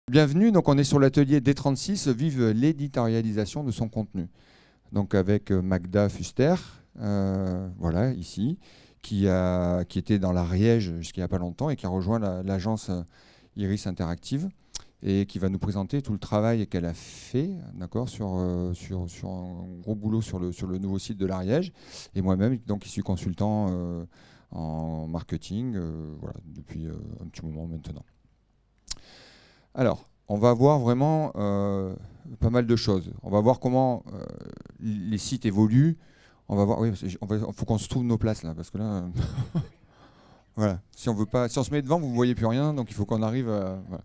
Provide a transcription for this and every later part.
Bienvenue, donc on est sur l'atelier D36, vive l'éditorialisation de son contenu. Donc avec Magda Fuster, voilà, ici, qui était dans l'Ariège jusqu'il n'y a pas longtemps et qui a rejoint l'agence Iris Interactive et qui va nous présenter tout le travail qu'elle a fait, d'accord, sur un gros boulot sur le nouveau site de l'Ariège. Et moi-même, donc, qui suis consultant en marketing, voilà, depuis un petit moment maintenant. Alors, on va voir vraiment pas mal de choses. On va voir comment les sites évoluent. On va voir. Oui, faut qu'on se trouve nos places là, parce que là, voilà. Si on se met devant, vous ne voyez plus rien, donc il faut qu'on arrive. Voilà.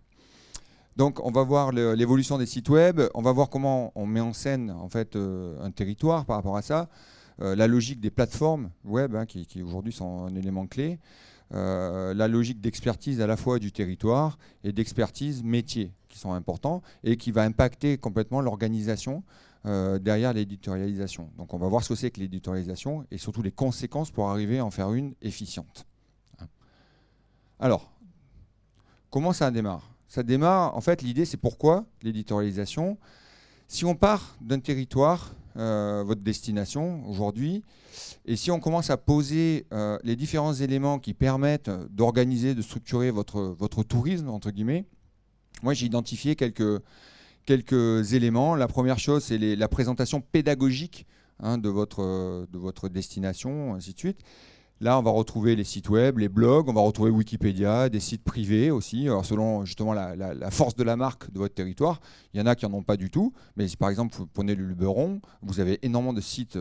Donc, on va voir l'évolution des sites web. On va voir comment on met en scène en fait un territoire par rapport à ça. La logique des plateformes web, hein, qui aujourd'hui sont un élément clé. La logique d'expertise à la fois du territoire et d'expertise métier qui sont importants et qui va impacter complètement l'organisation derrière l'éditorialisation. Donc on va voir ce que c'est que l'éditorialisation et surtout les conséquences pour arriver à en faire une efficiente. Alors, comment ça démarre? Ça démarre, en fait, l'idée c'est pourquoi l'éditorialisation. Si on part d'un territoire, votre destination aujourd'hui, et si on commence à poser les différents éléments qui permettent d'organiser, de structurer votre tourisme, entre guillemets, moi j'ai identifié quelques éléments. La première chose, c'est la présentation pédagogique, hein, de votre destination, ainsi de suite. Là, on va retrouver les sites web, les blogs, on va retrouver Wikipédia, des sites privés aussi, alors selon justement la force de la marque de votre territoire. Il y en a qui n'en ont pas du tout, mais si par exemple vous prenez le Luberon, vous avez énormément de sites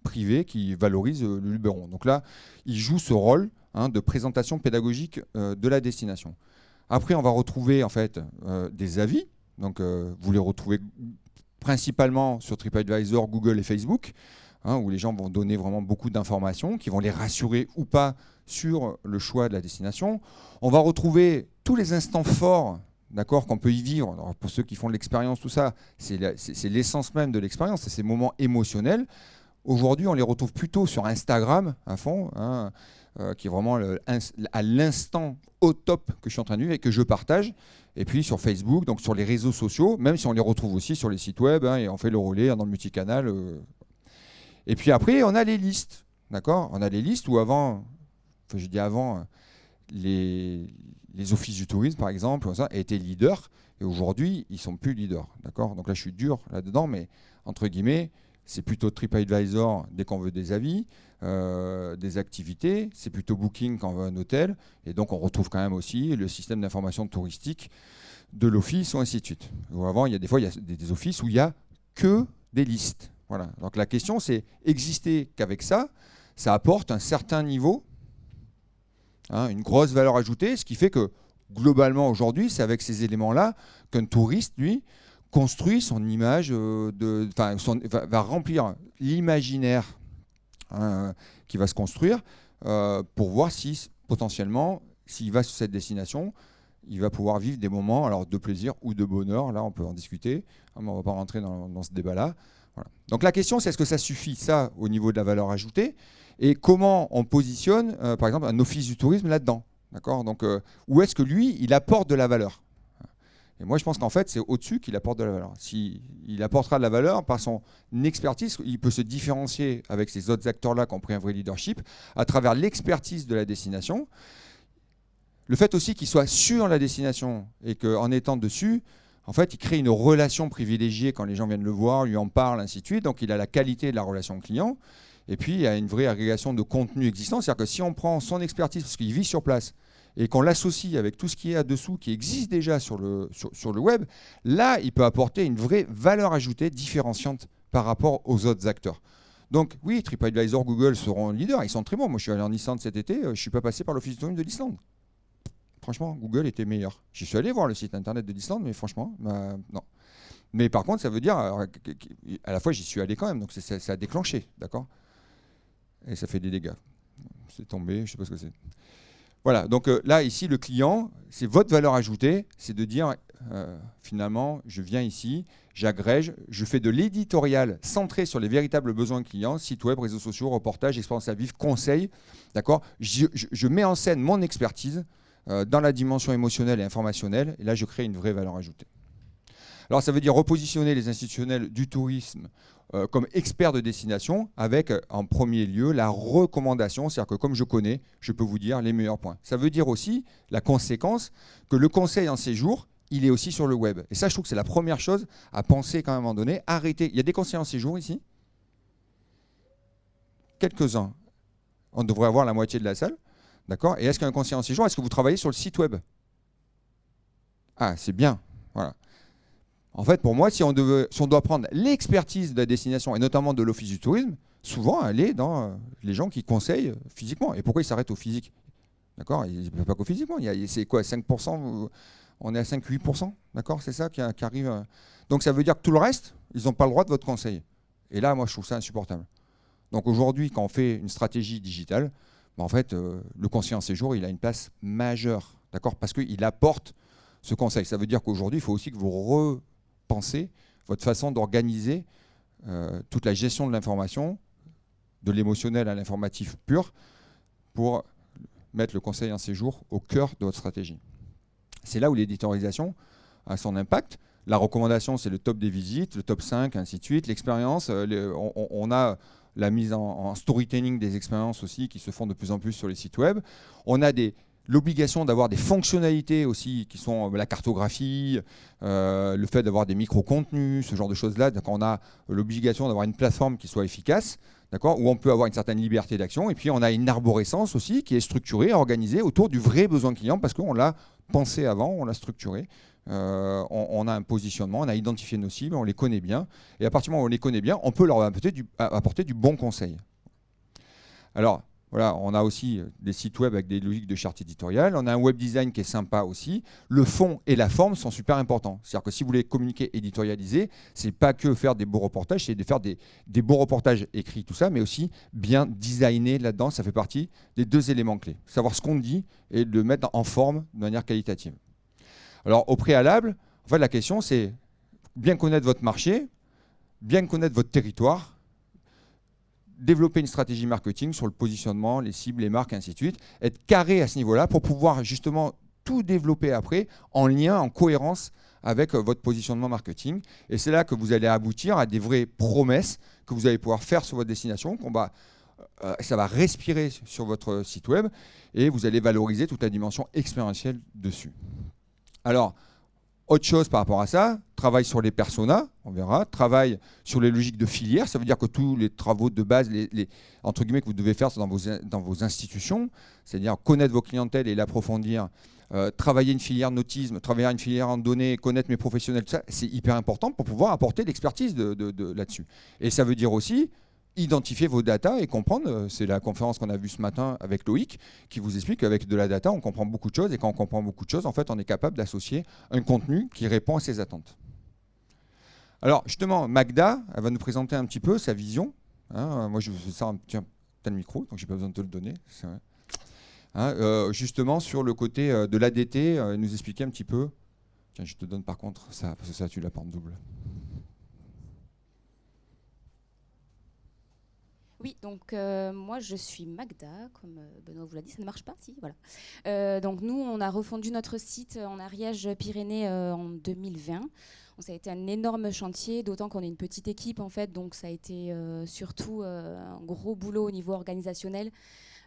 privés qui valorisent le Luberon. Donc là, il joue ce rôle, hein, de présentation pédagogique de la destination. Après, on va retrouver en fait des avis, donc vous les retrouvez principalement sur TripAdvisor, Google et Facebook, hein, où les gens vont donner vraiment beaucoup d'informations qui vont les rassurer ou pas sur le choix de la destination. On va retrouver tous les instants forts, d'accord, qu'on peut y vivre. Alors pour ceux qui font de l'expérience, tout ça, c'est l'essence même de l'expérience, c'est ces moments émotionnels. Aujourd'hui, on les retrouve plutôt sur Instagram à fond, hein, qui est vraiment à l'instant au top que je suis en train de vivre et que je partage. Et puis sur Facebook, donc sur les réseaux sociaux, même si on les retrouve aussi sur les sites web, hein, et on fait le relais, hein, dans le multicanal. Et puis après, on a les listes, d'accord. On a les listes où avant, enfin je dis avant, les offices du tourisme, par exemple, ça, étaient leaders. Et aujourd'hui, ils ne sont plus leaders, d'accord. Donc là, je suis dur là-dedans, mais entre guillemets, c'est plutôt TripAdvisor dès qu'on veut des avis, des activités. C'est plutôt Booking quand on veut un hôtel. Et donc, on retrouve quand même aussi le système d'information touristique de l'office, ou ainsi de suite. Ou avant, il y a des offices où il n'y a que des listes. Voilà. Donc la question, c'est exister qu'avec ça, ça apporte un certain niveau, hein, une grosse valeur ajoutée, ce qui fait que globalement aujourd'hui, c'est avec ces éléments-là qu'un touriste, lui, construit son image, va remplir l'imaginaire, hein, qui va se construire pour voir si potentiellement, s'il va sur cette destination, il va pouvoir vivre des moments, alors de plaisir ou de bonheur. Là, on peut en discuter, hein, mais on ne va pas rentrer dans ce débat-là. Voilà. Donc la question, c'est est-ce que ça suffit, ça, au niveau de la valeur ajoutée, et comment on positionne, par exemple, un office du tourisme là-dedans, d'accord. Donc, où est-ce que lui, il apporte de la valeur? Et moi, je pense qu'en fait, c'est au-dessus qu'il apporte de la valeur. S'il apportera de la valeur par son expertise, il peut se différencier avec ces autres acteurs-là qui ont pris un vrai leadership à travers l'expertise de la destination. Le fait aussi qu'il soit sur la destination et qu'en étant dessus, en fait, il crée une relation privilégiée quand les gens viennent le voir, lui en parlent, ainsi de suite. Donc, il a la qualité de la relation client. Et puis, il y a une vraie agrégation de contenu existant. C'est-à-dire que si on prend son expertise, parce qu'il vit sur place, et qu'on l'associe avec tout ce qui est là-dessous, qui existe déjà sur le web, là, il peut apporter une vraie valeur ajoutée différenciante par rapport aux autres acteurs. Donc, oui, TripAdvisor, Google seront leaders. Ils sont très bons. Moi, je suis allé en Islande cet été. Je ne suis pas passé par l'office du tourisme de l'Islande. Franchement, Google était meilleur. J'y suis allé voir le site internet de l'Islande, mais franchement, non. Mais par contre, ça veut dire, alors, à la fois, j'y suis allé quand même, donc ça a déclenché, d'accord. Et ça fait des dégâts. C'est tombé, je ne sais pas ce que c'est. Voilà, donc là, ici, le client, c'est votre valeur ajoutée, c'est de dire, finalement, je viens ici, j'agrège, je fais de l'éditorial centré sur les véritables besoins clients, site web, réseaux sociaux, reportages, expérience à vivre, conseils, d'accord. Je mets en scène mon expertise, dans la dimension émotionnelle et informationnelle. Et là, je crée une vraie valeur ajoutée. Alors, ça veut dire repositionner les institutionnels du tourisme comme experts de destination avec, en premier lieu, la recommandation. C'est-à-dire que comme je connais, je peux vous dire les meilleurs points. Ça veut dire aussi la conséquence que le conseil en séjour, il est aussi sur le web. Et ça, je trouve que c'est la première chose à penser quand même à un moment donné. Arrêtez. Il y a des conseillers en séjour ici? Quelques-uns. On devrait avoir la moitié de la salle. D'accord? Et est-ce qu'un conseiller en séjour, est-ce que vous travaillez sur le site web? Ah, c'est bien. Voilà. En fait, pour moi, si on doit prendre l'expertise de la destination, et notamment de l'Office du tourisme, souvent, elle est dans les gens qui conseillent physiquement. Et pourquoi ils s'arrêtent au physique? D'accord? Il ne peut pas qu'au physiquement. C'est quoi, 5%? On est à 5-8%. D'accord? C'est ça qui arrive. Donc, ça veut dire que tout le reste, ils n'ont pas le droit de votre conseil. Et là, moi, je trouve ça insupportable. Donc, aujourd'hui, quand on fait une stratégie digitale, en fait, le conseiller en séjour, il a une place majeure. D'accord? Parce qu'il apporte ce conseil. Ça veut dire qu'aujourd'hui, il faut aussi que vous repensez votre façon d'organiser toute la gestion de l'information, de l'émotionnel à l'informatif pur, pour mettre le conseil en séjour au cœur de votre stratégie. C'est là où l'éditorialisation a son impact. La recommandation, c'est le top des visites, le top 5, ainsi de suite. L'expérience, on a la mise en storytelling des expériences aussi qui se font de plus en plus sur les sites web. On a l'obligation d'avoir des fonctionnalités aussi qui sont la cartographie, le fait d'avoir des micro-contenus, ce genre de choses-là. Donc on a l'obligation d'avoir une plateforme qui soit efficace, d'accord, où on peut avoir une certaine liberté d'action. Et puis on a une arborescence aussi qui est structurée, organisée autour du vrai besoin client parce qu'on l'a pensé avant, on l'a structuré. On a un positionnement, on a identifié nos cibles, on les connaît bien. Et à partir du moment où on les connaît bien, on peut leur apporter du bon conseil. Alors, voilà, on a aussi des sites web avec des logiques de charte éditoriale. On a un web design qui est sympa aussi. Le fond et la forme sont super importants. C'est-à-dire que si vous voulez communiquer, éditorialiser, c'est pas que faire des beaux reportages, c'est de faire des beaux reportages écrits, tout ça, mais aussi bien designer là-dedans. Ça fait partie des 2 éléments clés. Savoir ce qu'on dit et de le mettre en forme de manière qualitative. Alors, au préalable, en fait, la question, c'est bien connaître votre marché, bien connaître votre territoire, développer une stratégie marketing sur le positionnement, les cibles, les marques, ainsi de suite, être carré à ce niveau-là pour pouvoir justement tout développer après en lien, en cohérence avec votre positionnement marketing. Et c'est là que vous allez aboutir à des vraies promesses que vous allez pouvoir faire sur votre destination, ça va respirer sur votre site web et vous allez valoriser toute la dimension expérientielle dessus. Alors, autre chose par rapport à ça, travail sur les personas, on verra, travail sur les logiques de filière, ça veut dire que tous les travaux de base, entre guillemets, que vous devez faire dans vos institutions, c'est-à-dire connaître vos clientèles et l'approfondir, travailler une filière nautisme, travailler une filière en données, connaître mes professionnels, tout ça, c'est hyper important pour pouvoir apporter l'expertise là-dessus. Et ça veut dire aussi identifier vos data et comprendre, c'est la conférence qu'on a vue ce matin avec Loïc, qui vous explique qu'avec de la data, on comprend beaucoup de choses, et quand on comprend beaucoup de choses, en fait, on est capable d'associer un contenu qui répond à ses attentes. Alors, justement, Magda, elle va nous présenter un petit peu sa vision. Hein, moi, je fais ça, tiens, t'as le micro, donc j'ai pas besoin de te le donner. C'est vrai. Hein, justement, sur le côté de l'ADT, nous expliquer un petit peu. Tiens, je te donne par contre ça, parce que ça, tu l'as pas en double. Oui, donc moi je suis Magda, comme Benoît vous l'a dit, ça ne marche pas, si, voilà. Donc nous, on a refondu notre site en Ariège-Pyrénées en 2020. Donc, ça a été un énorme chantier, d'autant qu'on est une petite équipe en fait, donc ça a été surtout un gros boulot au niveau organisationnel.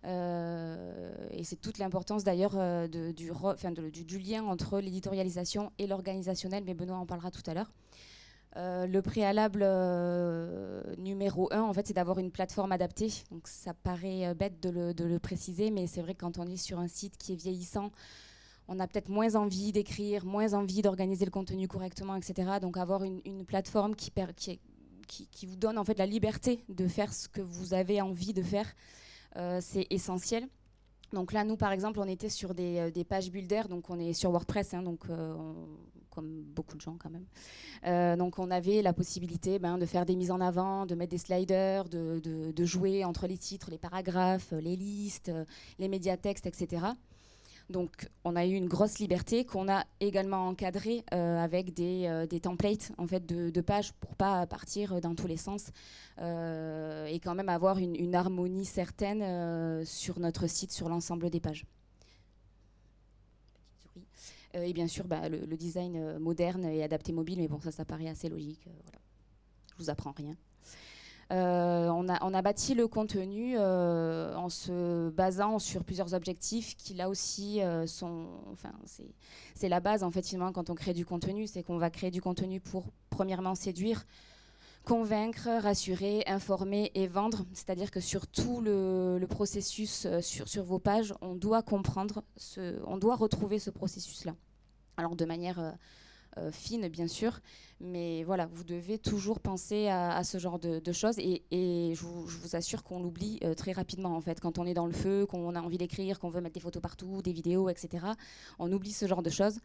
Et c'est toute l'importance d'ailleurs du lien entre l'éditorialisation et l'organisationnel, mais Benoît en parlera tout à l'heure. Le préalable numéro 1, en fait, c'est d'avoir une plateforme adaptée. Donc, ça paraît bête de le préciser, mais c'est vrai que quand on est sur un site qui est vieillissant, on a peut-être moins envie d'écrire, moins envie d'organiser le contenu correctement, etc. Donc, avoir une plateforme qui vous donne en fait la liberté de faire ce que vous avez envie de faire, c'est essentiel. Donc là, nous, par exemple, on était sur des pages builder, donc on est sur WordPress, hein, donc comme beaucoup de gens quand même. Donc on avait la possibilité de faire des mises en avant, de mettre des sliders, de jouer entre les titres, les paragraphes, les listes, les médiatextes, etc. Donc on a eu une grosse liberté qu'on a également encadrée avec des templates en fait, de pages pour ne pas partir dans tous les sens et quand même avoir une harmonie certaine sur notre site, sur l'ensemble des pages. Et bien sûr, le design moderne et adapté mobile, mais bon, ça paraît assez logique. Voilà. Je vous apprends rien. On a bâti le contenu en se basant sur plusieurs objectifs qui là aussi c'est la base en fait finalement quand on crée du contenu, c'est qu'on va créer du contenu pour premièrement séduire, convaincre, rassurer, informer et vendre. C'est-à-dire que sur tout le processus sur vos pages, on doit comprendre, on doit retrouver ce processus-là. Alors de manière fine bien sûr, mais voilà, vous devez toujours penser à ce genre de choses et je vous assure qu'on l'oublie très rapidement en fait. Quand on est dans le feu, qu'on a envie d'écrire, qu'on veut mettre des photos partout, des vidéos, etc., on oublie ce genre de choses,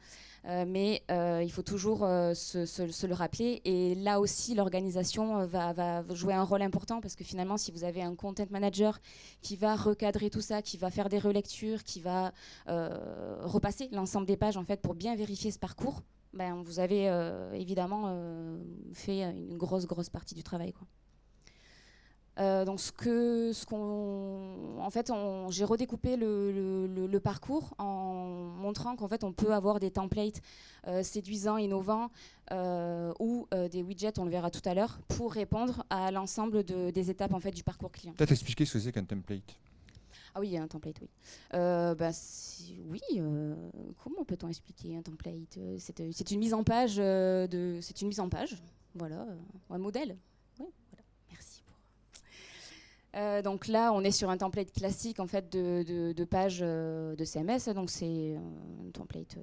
mais il faut toujours se le rappeler. Et là aussi l'organisation va jouer un rôle important, parce que finalement si vous avez un content manager qui va recadrer tout ça, qui va faire des relectures, qui va repasser l'ensemble des pages en fait pour bien vérifier ce parcours, vous avez évidemment fait une grosse partie du travail, quoi. Donc j'ai redécoupé le parcours en montrant qu'en fait on peut avoir des templates séduisants, innovants ou des widgets, on le verra tout à l'heure, pour répondre à l'ensemble des étapes en fait du parcours client. Peut-être expliquer ce que c'est qu'un template. Ah oui, un template, oui. Comment peut-on expliquer un template? C'est une mise en page c'est une mise en page, voilà, un modèle. Oui, voilà. Merci. Donc là, on est sur un template classique en fait de page de CMS. Donc c'est un template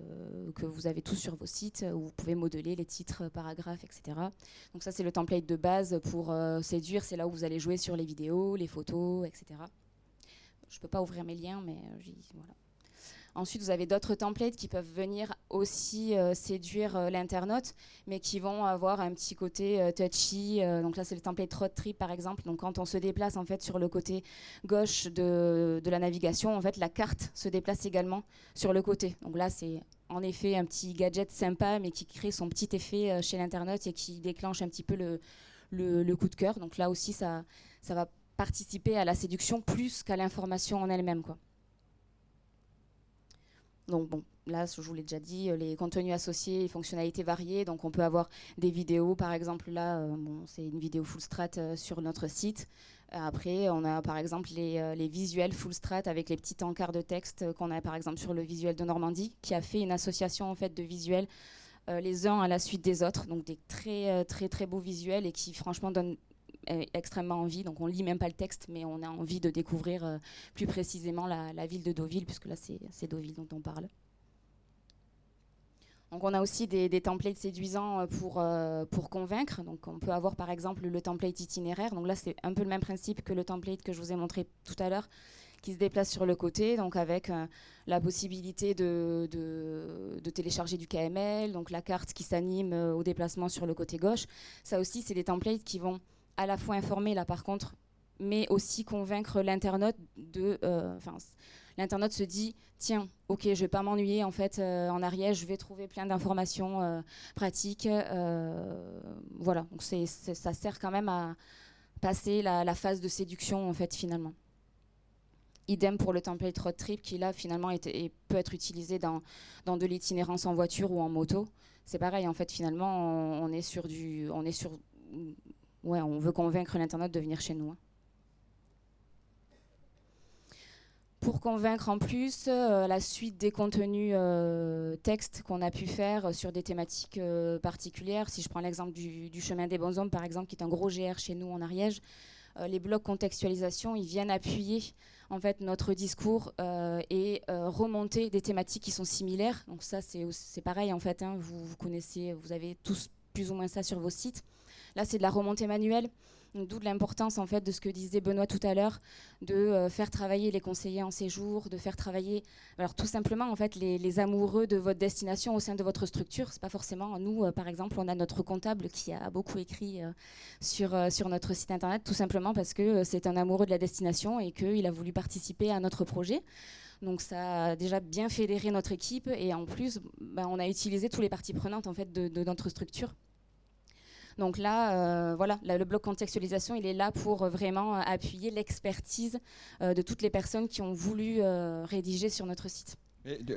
que vous avez tous sur vos sites où vous pouvez modeler les titres, paragraphes, etc. Donc ça, c'est le template de base pour séduire. C'est là où vous allez jouer sur les vidéos, les photos, etc. Je ne peux pas ouvrir mes liens, mais voilà. Ensuite, vous avez d'autres templates qui peuvent venir aussi séduire l'internaute, mais qui vont avoir un petit côté touchy. Donc là, c'est le template Road Trip, par exemple. Donc quand on se déplace en fait sur le côté gauche de la navigation, en fait, la carte se déplace également sur le côté. Donc là, c'est en effet un petit gadget sympa, mais qui crée son petit effet chez l'internaute et qui déclenche un petit peu le coup de cœur. Donc là aussi, ça va participer à la séduction plus qu'à l'information en elle-même, quoi. Donc bon, là, je vous l'ai déjà dit, les contenus associés, les fonctionnalités variées. Donc on peut avoir des vidéos, par exemple là, c'est une vidéo full strat sur notre site. Après, on a par exemple les visuels full strat avec les petits encarts de texte qu'on a par exemple sur le visuel de Normandie, qui a fait une association en fait de visuels les uns à la suite des autres. Donc des très beaux visuels et qui franchement donnent extrêmement envie. Donc on lit même pas le texte, mais on a envie de découvrir plus précisément la ville de Deauville, puisque là c'est Deauville dont on parle. Donc on a aussi des templates séduisants pour convaincre. Donc on peut avoir par exemple le template itinéraire. Donc là c'est un peu le même principe que le template que je vous ai montré tout à l'heure, qui se déplace sur le côté, donc avec la possibilité de télécharger du KML, donc la carte qui s'anime au déplacement sur le côté gauche. Ça aussi, c'est des templates qui vont à la fois informer, là par contre, mais aussi convaincre l'internaute l'internaute se dit, tiens, ok, je vais pas m'ennuyer en fait en Ariège, je vais trouver plein d'informations pratiques. Voilà, donc ça sert quand même à passer la phase de séduction en fait finalement. Idem pour le template Road Trip qui là finalement peut être utilisé dans de l'itinérance en voiture ou en moto. C'est pareil en fait finalement on veut convaincre l'internaute de venir chez nous. Pour convaincre en plus, la suite des contenus textes qu'on a pu faire sur des thématiques particulières. Si je prends l'exemple du chemin des bons hommes par exemple, qui est un gros GR chez nous en Ariège, les blocs contextualisation, ils viennent appuyer en fait notre discours et remonter des thématiques qui sont similaires. Donc ça c'est pareil en fait, hein, vous connaissez, vous avez tous plus ou moins ça sur vos sites. Là c'est de la remontée manuelle. D'où de l'importance en fait de ce que disait Benoît tout à l'heure, de faire travailler les conseillers en séjour, de faire travailler alors tout simplement en fait les amoureux de votre destination au sein de votre structure. C'est pas forcément nous par exemple, on a notre comptable qui a beaucoup écrit sur notre site internet, tout simplement parce que c'est un amoureux de la destination et qu'il a voulu participer à notre projet. Donc ça a déjà bien fédéré notre équipe et en plus on a utilisé toutes les parties prenantes en fait de notre structure. Donc là, voilà, le bloc contextualisation, il est là pour vraiment appuyer l'expertise de toutes les personnes qui ont voulu rédiger sur notre site.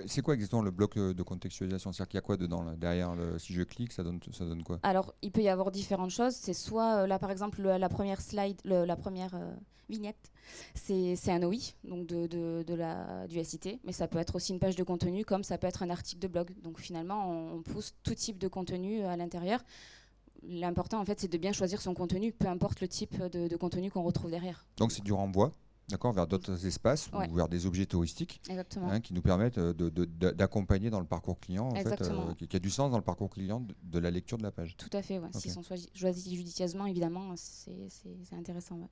C'est quoi exactement le bloc de contextualisation? C'est-à-dire qu'il y a quoi dedans là, derrière si je clique, ça donne quoi? Alors, il peut y avoir différentes choses. C'est soit, là, par exemple, la première slide, la première vignette, c'est un OI, donc du SIT, mais ça peut être aussi une page de contenu, comme ça peut être un article de blog. Donc, finalement, on pousse tout type de contenu à l'intérieur. L'important, en fait, c'est de bien choisir son contenu, peu importe le type de contenu qu'on retrouve derrière. Donc c'est du renvoi, d'accord, vers d'autres espaces Ouais. ou vers des objets touristiques, Exactement. qui nous permettent d'accompagner dans le parcours client, en fait, Exactement. qui a du sens dans le parcours client de la lecture de la page. Tout à fait, ouais. Ok. S'ils sont choisis judicieusement, évidemment, c'est intéressant. Ouais.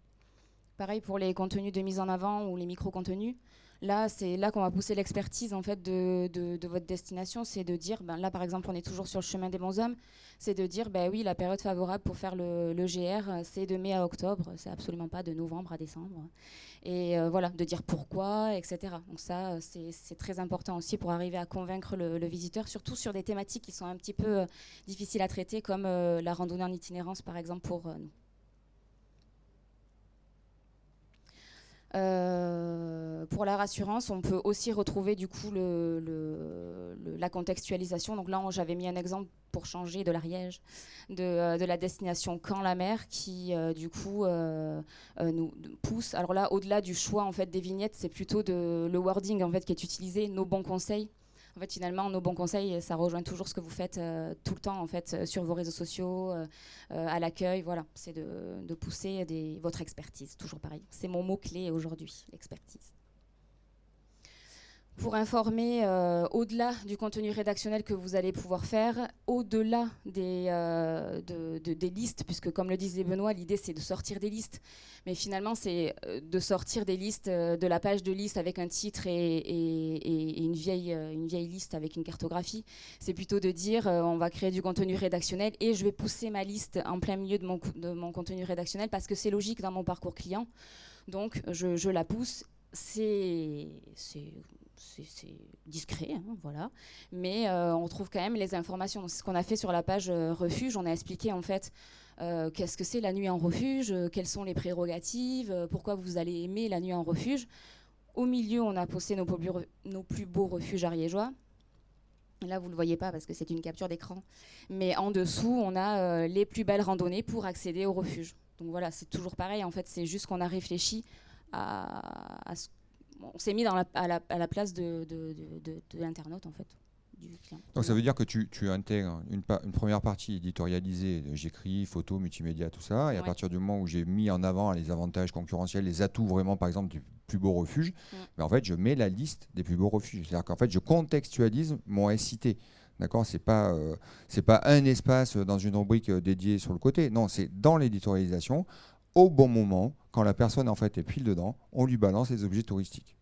Pareil pour les contenus de mise en avant ou les micro-contenus. Là, c'est là qu'on va pousser l'expertise en fait de votre destination. C'est de dire, ben là par exemple, on est toujours sur le chemin des bons hommes. C'est de dire, ben oui, la période favorable pour faire le GR, c'est de mai à octobre. C'est absolument pas de novembre à décembre. Et voilà, de dire pourquoi, etc. Donc ça, c'est très important aussi pour arriver à convaincre le visiteur, surtout sur des thématiques qui sont un petit peu difficiles à traiter, comme la randonnée en itinérance par exemple pour nous. Pour la rassurance, on peut aussi retrouver du coup la contextualisation. Donc là, j'avais mis un exemple pour changer de l'Ariège, de la destination Caen-la-Mer, qui du coup nous pousse. Alors là, au-delà du choix en fait des vignettes, c'est plutôt le wording en fait qui est utilisé, nos bons conseils. En fait, finalement, nos bons conseils, ça rejoint toujours ce que vous faites tout le temps, en fait, sur vos réseaux sociaux, à l'accueil. Voilà, c'est de pousser votre expertise, toujours pareil. C'est mon mot-clé aujourd'hui, l'expertise. Pour informer au-delà du contenu rédactionnel que vous allez pouvoir faire, au-delà des listes, puisque comme le disait Benoît, l'idée c'est de sortir des listes, mais finalement c'est de sortir des listes de la page de liste avec un titre et une vieille liste avec une cartographie. C'est plutôt de dire on va créer du contenu rédactionnel et je vais pousser ma liste en plein milieu de mon contenu rédactionnel parce que c'est logique dans mon parcours client, donc je la pousse. C'est discret, hein, voilà. Mais on trouve quand même les informations. C'est ce qu'on a fait sur la page refuge. On a expliqué en fait qu'est-ce que c'est la nuit en refuge, quelles sont les prérogatives, pourquoi vous allez aimer la nuit en refuge. Au milieu, on a posté nos plus beaux refuges ariégeois. Là, vous ne le voyez pas parce que c'est une capture d'écran. Mais en dessous, on a les plus belles randonnées pour accéder au refuge. Donc voilà, c'est toujours pareil. En fait, c'est juste qu'on a réfléchi à ce on s'est mis à la place de l'internaute, en fait, du client. Donc ça veut dire que tu intègres une première partie éditorialisée, j'écris, photos, multimédia, tout ça, et à partir du moment où j'ai mis en avant les avantages concurrentiels, les atouts vraiment, par exemple, du plus beau refuge, ben en fait, je mets la liste des plus beaux refuges. C'est-à-dire qu'en fait, je contextualise mon SIT. D'accord, c'est pas un espace dans une rubrique dédiée sur le côté. Non, c'est dans l'éditorialisation, au bon moment, quand la personne en fait est pile dedans, on lui balance les objets touristiques.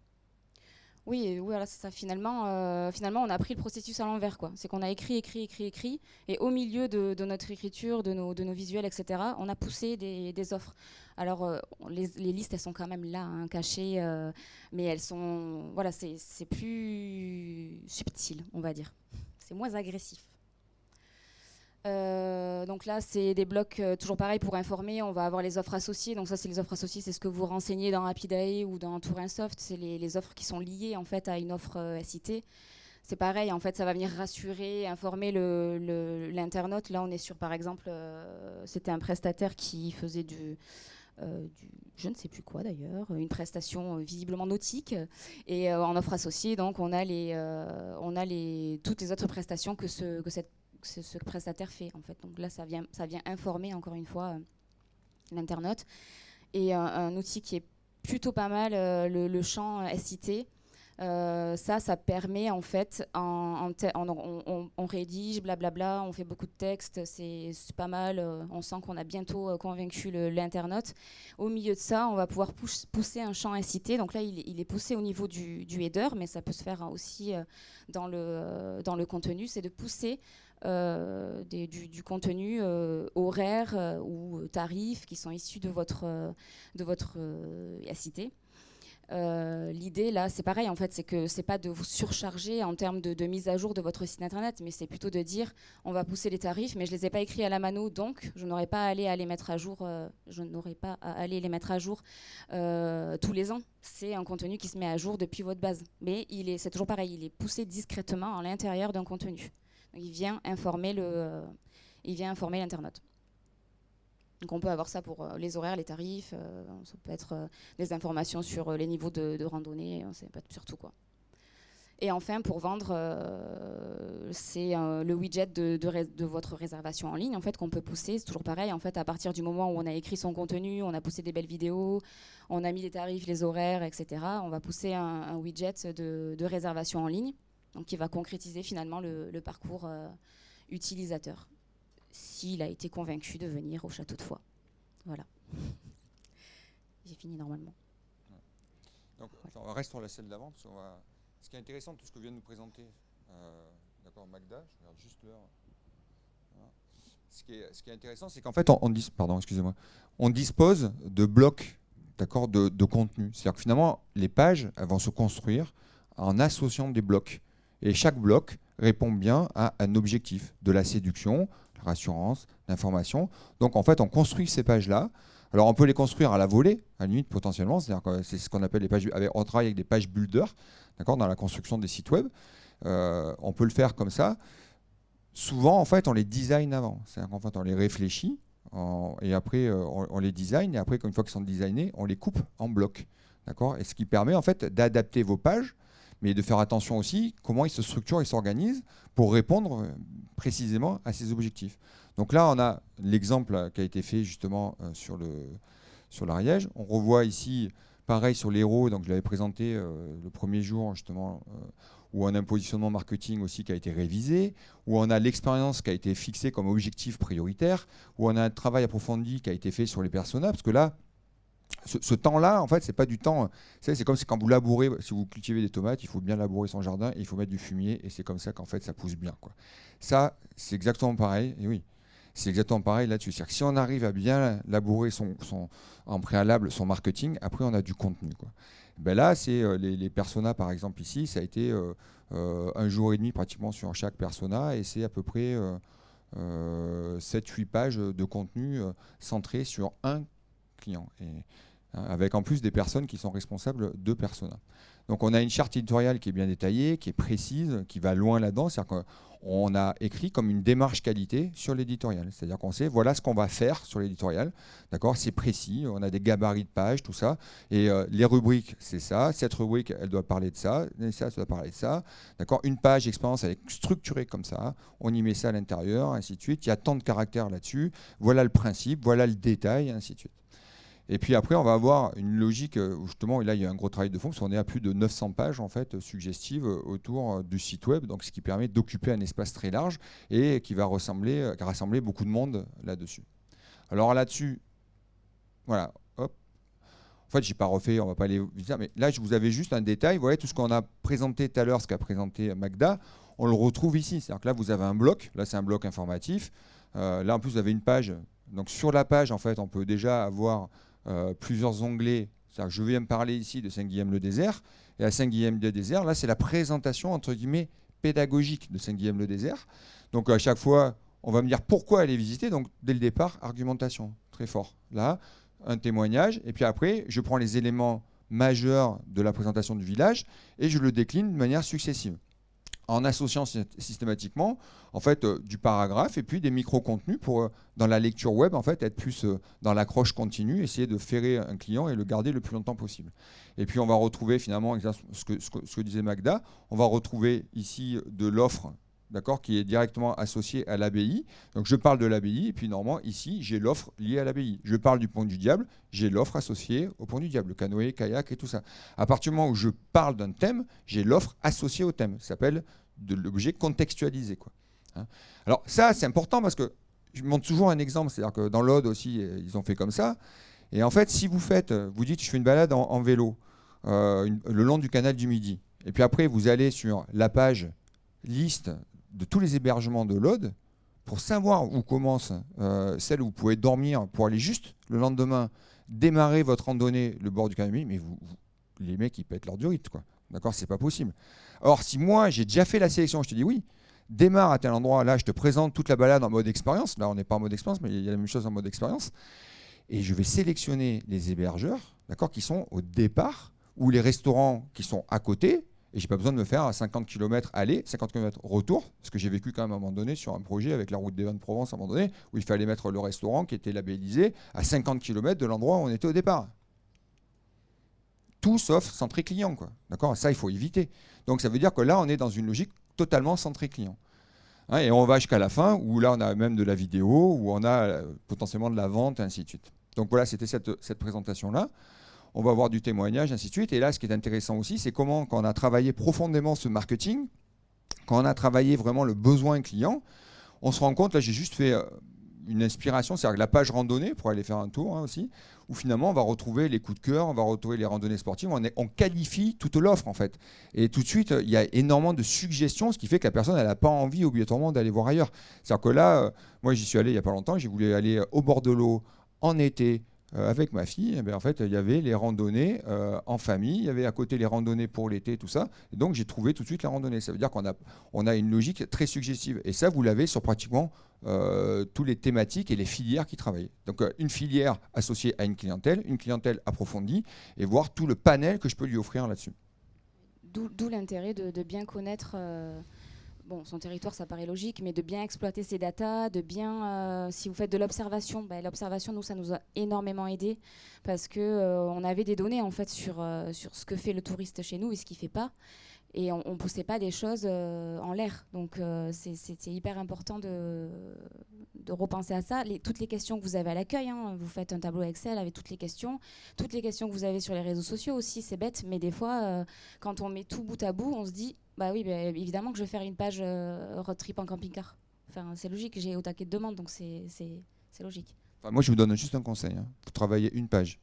Oui, voilà, c'est ça. Finalement, on a pris le processus à l'envers, quoi. C'est qu'on a écrit, et au milieu de notre écriture, de nos visuels, etc., on a poussé des offres. Alors, les listes, elles sont quand même là, hein, cachées, mais elles sont, voilà, c'est plus subtil, on va dire. C'est moins agressif. Donc là, c'est des blocs toujours pareil pour informer. On va avoir les offres associées. Donc ça, c'est les offres associées, c'est ce que vous renseignez dans Rapidae ou dans Tourinsoft. C'est les offres qui sont liées en fait à une offre SIT. C'est pareil, en fait, ça va venir rassurer, informer l'internaute. Là, on est sur, par exemple, c'était un prestataire qui faisait je ne sais plus quoi d'ailleurs, une prestation visiblement nautique, et en offre associée, donc on a toutes les autres prestations que ce prestataire fait en fait. Donc là, ça vient informer encore une fois l'internaute. Et un outil qui est plutôt pas mal, le champ SIT. Ça permet en fait, on rédige, blablabla, on fait beaucoup de textes, c'est pas mal, on sent qu'on a bientôt convaincu l'internaute. Au milieu de ça, on va pouvoir pousser un champ SIT, donc là il est poussé au niveau du header, mais ça peut se faire aussi dans le contenu, c'est de pousser du contenu horaire ou tarif qui sont issus de votre SIT. L'idée là, c'est pareil en fait, c'est que c'est pas de vous surcharger en termes de mise à jour de votre site internet, mais c'est plutôt de dire on va pousser les tarifs, mais je les ai pas écrits à la mano, donc je n'aurai pas à aller les mettre à jour. Tous les ans. C'est un contenu qui se met à jour depuis votre base, mais c'est toujours pareil, il est poussé discrètement à l'intérieur d'un contenu. Donc, il vient informer l'internaute. Donc on peut avoir ça pour les horaires, les tarifs, ça peut être des informations sur les niveaux de randonnée, ça peut être surtout quoi. Et enfin, pour vendre, c'est le widget de votre réservation en ligne en fait, qu'on peut pousser. C'est toujours pareil, en fait, à partir du moment où on a écrit son contenu, on a poussé des belles vidéos, on a mis les tarifs, les horaires, etc. On va pousser un widget de réservation en ligne, donc qui va concrétiser finalement le parcours utilisateur, s'il a été convaincu de venir au Château de Foix. Voilà. J'ai fini normalement. Donc, on reste sur la scène d'avant. Ce qui est intéressant, tout ce que vient de nous présenter, d'accord, Magda, je regarde juste l'heure. Voilà. Ce qui est intéressant, c'est qu'en fait, on dispose de blocs, d'accord, de contenu. C'est-à-dire que finalement, les pages, elles vont se construire en associant des blocs. Et chaque bloc répond bien à un objectif, de la séduction, la rassurance, l'information. Donc en fait, on construit ces pages-là. Alors on peut les construire à la volée, à la limite potentiellement, c'est-à-dire que c'est ce qu'on appelle les pages. On travaille avec des pages builders, d'accord, dans la construction des sites web. On peut le faire comme ça. Souvent, en fait, on les design avant. C'est-à-dire qu'en fait, on les réfléchit et après, on les design. Et après, une fois qu'ils sont designés, on les coupe en blocs, d'accord. Et ce qui permet en fait d'adapter vos pages, mais de faire attention aussi comment ils se structurent et s'organisent pour répondre précisément à ces objectifs. Donc là, on a l'exemple qui a été fait justement sur l'Ariège. On revoit ici, pareil sur l'Hérault, donc je l'avais présenté le premier jour justement, où on a un positionnement marketing aussi qui a été révisé, où on a l'expérience qui a été fixée comme objectif prioritaire, où on a un travail approfondi qui a été fait sur les personas, parce que là, ce temps-là, en fait, c'est pas du temps. C'est comme quand vous labourez, si vous cultivez des tomates, il faut bien labourer son jardin et il faut mettre du fumier, et c'est comme ça qu'en fait ça pousse bien, quoi. Ça, c'est exactement pareil. Et oui, c'est exactement pareil là-dessus. C'est-à-dire que si on arrive à bien labourer en préalable son marketing, après on a du contenu, quoi. Ben là, c'est les personas, par exemple ici, ça a été 1 jour et demi pratiquement sur chaque persona, et c'est à peu près 7-8 pages de contenu centré sur un client, avec en plus des personnes qui sont responsables de personas. Donc on a une charte éditoriale qui est bien détaillée, qui est précise, qui va loin là-dedans. C'est-à-dire qu'on a écrit comme une démarche qualité sur l'éditorial. C'est-à-dire qu'on sait, voilà ce qu'on va faire sur l'éditorial. D'accord, c'est précis, on a des gabarits de pages, tout ça. Et les rubriques, c'est ça. Cette rubrique, elle doit parler de ça. Et ça doit parler de ça. D'accord, une page expérience, elle est structurée comme ça. On y met ça à l'intérieur, ainsi de suite. Il y a tant de caractères là-dessus. Voilà le principe, voilà le détail, ainsi de suite. Et puis après, on va avoir une logique, justement, et là il y a un gros travail de fond, parce qu'on est à plus de 900 pages en fait, suggestives autour du site web, donc ce qui permet d'occuper un espace très large et qui va rassembler beaucoup de monde là-dessus. Alors là-dessus, voilà, hop. En fait, j'ai pas refait, on va pas aller vite, mais là je vous avais juste un détail. Vous voyez, tout ce qu'on a présenté tout à l'heure, ce qu'a présenté Magda, on le retrouve ici. C'est-à-dire que là, vous avez un bloc, là c'est un bloc informatif. Là en plus, vous avez une page. Donc sur la page, en fait, on peut déjà avoir plusieurs onglets. C'est-à-dire que je viens me parler ici de Saint-Guilhem-le-Désert, et à Saint-Guilhem-le-Désert, là c'est la présentation entre guillemets pédagogique de Saint-Guilhem-le-Désert. Donc à chaque fois, on va me dire pourquoi aller visiter. Donc dès le départ, argumentation, très fort. Là, un témoignage, et puis après, je prends les éléments majeurs de la présentation du village et je le décline de manière successive, en associant systématiquement en fait, du paragraphe et puis des micro-contenus pour, dans la lecture web, en fait, être plus dans l'accroche continue, essayer de ferrer un client et le garder le plus longtemps possible. Et puis on va retrouver finalement ce que disait Magda, on va retrouver ici de l'offre, d'accord, qui est directement associée à l'abbaye. Donc je parle de l'abbaye, et puis normalement ici j'ai l'offre liée à l'abbaye. Je parle du Pont du Diable, j'ai l'offre associée au Pont du Diable, le canoë, kayak et tout ça. À partir du moment où je parle d'un thème, j'ai l'offre associée au thème. Ça s'appelle de l'objet contextualisé, quoi. Hein. Alors ça, c'est important parce que je montre toujours un exemple, c'est-à-dire que dans l'Aude aussi, ils ont fait comme ça. Et en fait, si vous dites, je fais une balade en vélo le long du canal du Midi, et puis après, vous allez sur la page liste de tous les hébergements de l'Aude pour savoir où commence celle où vous pouvez dormir pour aller juste le lendemain démarrer votre randonnée le bord du canal du Midi, mais les mecs, ils pètent leur durite, quoi. D'accord, c'est pas possible. Or, si moi, j'ai déjà fait la sélection, je te dis oui, démarre à tel endroit, là, je te présente toute la balade en mode expérience. Là, on n'est pas en mode expérience, mais il y a la même chose en mode expérience. Et je vais sélectionner les hébergeurs, d'accord, qui sont au départ, ou les restaurants qui sont à côté. Et j'ai pas besoin de me faire 50 km aller, 50 km retour, parce que j'ai vécu quand même à un moment donné sur un projet avec la route des Vins de Provence à un moment donné, où il fallait mettre le restaurant qui était labellisé à 50 km de l'endroit où on était au départ. Tout sauf centré client, quoi. D'accord ? Ça, il faut éviter. Donc ça veut dire que là, on est dans une logique totalement centrée client. Hein, et on va jusqu'à la fin, où là, on a même de la vidéo, où on a potentiellement de la vente, et ainsi de suite. Donc voilà, c'était cette présentation-là. On va avoir du témoignage, ainsi de suite. Et là, ce qui est intéressant aussi, c'est comment, quand on a travaillé profondément ce marketing, quand on a travaillé vraiment le besoin client, on se rend compte, là j'ai juste fait une inspiration, c'est-à-dire que la page randonnée, pour aller faire un tour aussi, où finalement on va retrouver les coups de cœur, on va retrouver les randonnées sportives, on qualifie toute l'offre en fait. Et tout de suite, il y a énormément de suggestions, ce qui fait que la personne n'a pas envie obligatoirement d'aller voir ailleurs. C'est-à-dire que là, moi j'y suis allé il n'y a pas longtemps, j'ai voulu aller au bord de l'eau en été, avec ma fille, eh bien, en fait, il y avait les randonnées en famille, il y avait à côté les randonnées pour l'été, tout ça. Et donc, j'ai trouvé tout de suite la randonnée. Ça veut dire qu'on a une logique très suggestive. Et ça, vous l'avez sur pratiquement tous les thématiques et les filières qui travaillent. Donc, une filière associée à une clientèle approfondie, et voir tout le panel que je peux lui offrir là-dessus. D'où l'intérêt de bien connaître... Bon, son territoire, ça paraît logique, mais de bien exploiter ses datas, de bien, si vous faites de l'observation, l'observation, nous, ça nous a énormément aidé parce que on avait des données en fait sur ce que fait le touriste chez nous et ce qu'il fait pas, et on poussait pas des choses en l'air. Donc c'est hyper important de repenser à ça. Toutes les questions que vous avez à l'accueil, hein, vous faites un tableau Excel avec toutes les questions que vous avez sur les réseaux sociaux aussi, c'est bête, mais des fois, quand on met tout bout à bout, on se dit bah oui, évidemment que je vais faire une page road trip en camping-car. Enfin, c'est logique, j'ai au taquet de demande, donc c'est logique. Enfin, moi, je vous donne juste un conseil. Hein. Vous travaillez une page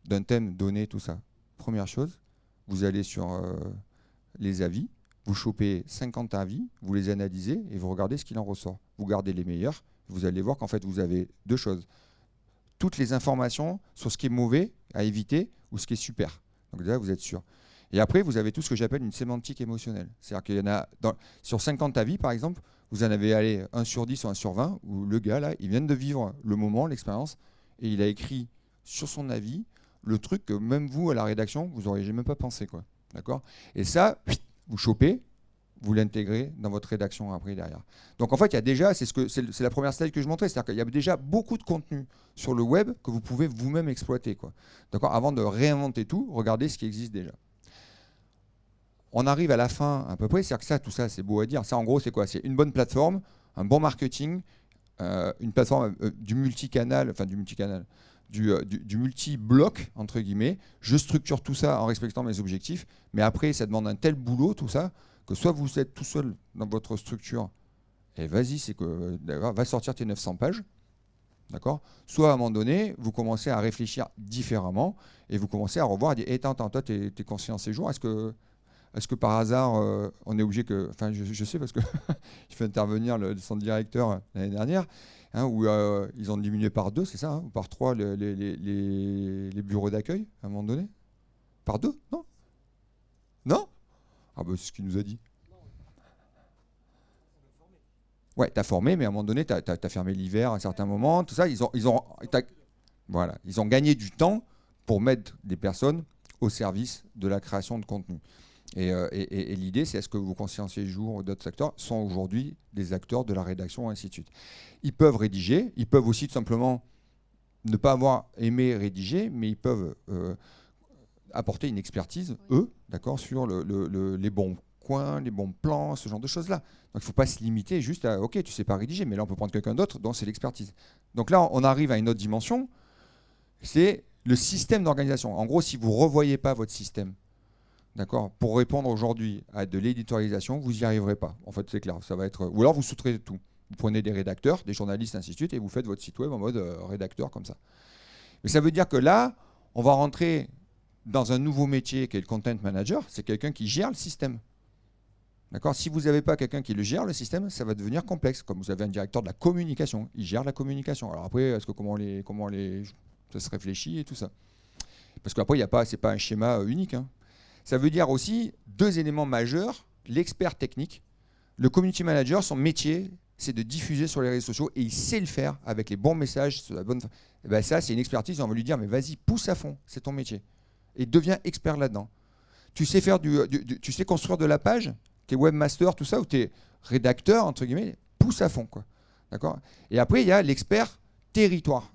d'un thème donné, tout ça. Première chose, vous allez sur les avis, vous chopez 50 avis, vous les analysez et vous regardez ce qu'il en ressort. Vous gardez les meilleurs, vous allez voir qu'en fait, vous avez deux choses. Toutes les informations sur ce qui est mauvais à éviter ou ce qui est super. Donc déjà, vous êtes sûr. Et après, vous avez tout ce que j'appelle une sémantique émotionnelle. C'est-à-dire qu'il y en a, sur 50 avis, par exemple, vous en avez allé 1 sur 10 ou 1 sur 20, où le gars, là, il vient de vivre le moment, l'expérience, et il a écrit sur son avis le truc que même vous, à la rédaction, vous n'auriez même pas pensé, quoi. D'accord ? Et ça, vous chopez, vous l'intégrez dans votre rédaction après, derrière. Donc, en fait, il y a déjà, c'est la première slide que je montrais, c'est-à-dire qu'il y a déjà beaucoup de contenu sur le web que vous pouvez vous-même exploiter, quoi. D'accord ? Avant de réinventer tout, regardez ce qui existe déjà. On arrive à la fin à peu près, c'est-à-dire que ça, tout ça, c'est beau à dire. Ça, en gros, c'est quoi ? C'est une bonne plateforme, un bon marketing, une plateforme du multicanal, du multi-bloc, entre guillemets. Je structure tout ça en respectant mes objectifs, mais après, ça demande un tel boulot, tout ça, que soit vous êtes tout seul dans votre structure, et vas-y, va sortir tes 900 pages, d'accord ? Soit à un moment donné, vous commencez à réfléchir différemment, et vous commencez à revoir, et dire, attends, toi, t'es conscient ces jours, est-ce que par hasard, on est obligé que... Enfin, je sais parce que je fais intervenir son directeur l'année dernière, hein, où ils ont diminué par 2, c'est ça, hein, ou par 3 les bureaux d'accueil, à un moment donné. Par 2 ? Non ? Non ? Ah bah c'est ce qu'il nous a dit. Ouais, t'as formé, mais à un moment donné, t'as fermé l'hiver à un certain moment, tout ça. Voilà, ils ont gagné du temps pour mettre des personnes au service de la création de contenu. Et l'idée, c'est est-ce que vos conscienciers jour ou d'autres acteurs sont aujourd'hui des acteurs de la rédaction, et ainsi de suite. Ils peuvent rédiger, ils peuvent aussi tout simplement ne pas avoir aimé rédiger, mais ils peuvent apporter une expertise, eux, d'accord, sur les bons coins, les bons plans, ce genre de choses-là. Donc il ne faut pas se limiter juste à, ok, tu ne sais pas rédiger, mais là on peut prendre quelqu'un d'autre dont c'est l'expertise. Donc là, on arrive à une autre dimension, c'est le système d'organisation. En gros, si vous ne revoyez pas votre système, d'accord, pour répondre aujourd'hui à de l'éditorialisation, vous n'y arriverez pas. En fait, c'est clair. Ça va être... Ou alors, vous sous-traitez tout. Vous prenez des rédacteurs, des journalistes, ainsi de suite, et vous faites votre site web en mode rédacteur, comme ça. Mais ça veut dire que là, on va rentrer dans un nouveau métier qui est le content manager. C'est quelqu'un qui gère le système. D'accord ? Si vous n'avez pas quelqu'un qui le gère, le système, ça va devenir complexe. Comme vous avez un directeur de la communication. Il gère la communication. Alors après, comment ça se réfléchit et tout ça. Parce qu'après, ce n'est pas un schéma unique. Hein. Ça veut dire aussi 2 éléments majeurs. L'expert technique, le community manager, son métier, c'est de diffuser sur les réseaux sociaux et il sait le faire avec les bons messages. Sur la bonne... Et ben ça, c'est une expertise. On va lui dire, mais vas-y, pousse à fond, c'est ton métier. Et deviens expert là-dedans. Tu sais faire tu sais construire de la page, tu es webmaster, tout ça, ou tu es rédacteur, entre guillemets, pousse à fond, quoi. D'accord ? Et après, il y a l'expert territoire.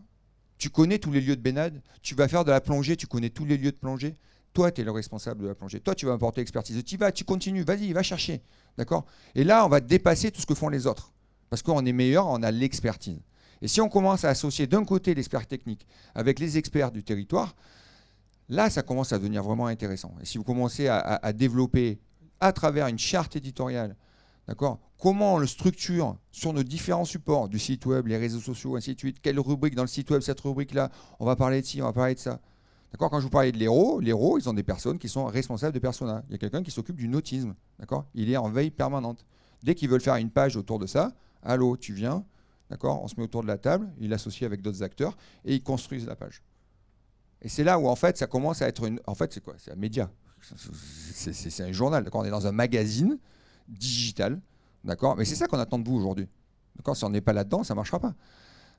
Tu connais tous les lieux de baignade, tu vas faire de la plongée, tu connais tous les lieux de plongée. Toi, tu es le responsable de la plongée. Toi, tu vas apporter l'expertise. Tu vas, tu continues, vas-y, va chercher. D'accord ? Et là, on va dépasser tout ce que font les autres. Parce qu'on est meilleur, on a l'expertise. Et si on commence à associer d'un côté l'expert technique avec les experts du territoire, là, ça commence à devenir vraiment intéressant. Et si vous commencez à développer à travers une charte éditoriale, d'accord, comment on le structure sur nos différents supports, du site web, les réseaux sociaux, ainsi de suite, quelle rubrique dans le site web, cette rubrique-là, on va parler de ci, on va parler de ça. D'accord, quand je vous parlais de l'héros, ils ont des personnes qui sont responsables de personas. Il y a quelqu'un qui s'occupe du nautisme. D'accord, il est en veille permanente. Dès qu'ils veulent faire une page autour de ça, allô, tu viens, d'accord, on se met autour de la table, il l'associe avec d'autres acteurs et ils construisent la page. Et c'est là où en fait ça commence à être en fait c'est quoi? C'est un média. C'est un journal. D'accord, on est dans un magazine digital. D'accord, mais c'est ça qu'on attend de vous aujourd'hui. D'accord, si on n'est pas là-dedans, ça ne marchera pas.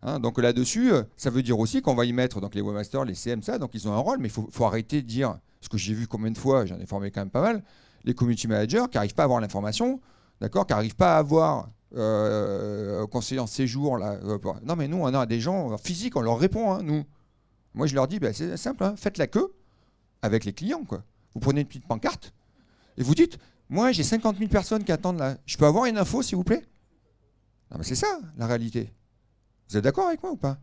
Hein, donc là-dessus, ça veut dire aussi qu'on va y mettre donc les webmasters, les CM, ça, donc ils ont un rôle, mais il faut arrêter de dire, ce que j'ai vu combien de fois, j'en ai formé quand même pas mal, les community managers qui n'arrivent pas à avoir l'information, d'accord, qui n'arrivent pas à avoir conseiller en séjour. Là, non mais nous, on a des gens physiques, on leur répond, hein, nous. Moi, je leur dis, bah, c'est simple, hein, faites la queue avec les clients, quoi. Vous prenez une petite pancarte et vous dites, moi, j'ai 50 000 personnes qui attendent là, je peux avoir une info, s'il vous plaît? Non mais c'est ça, la réalité. Vous êtes d'accord avec moi ou pas?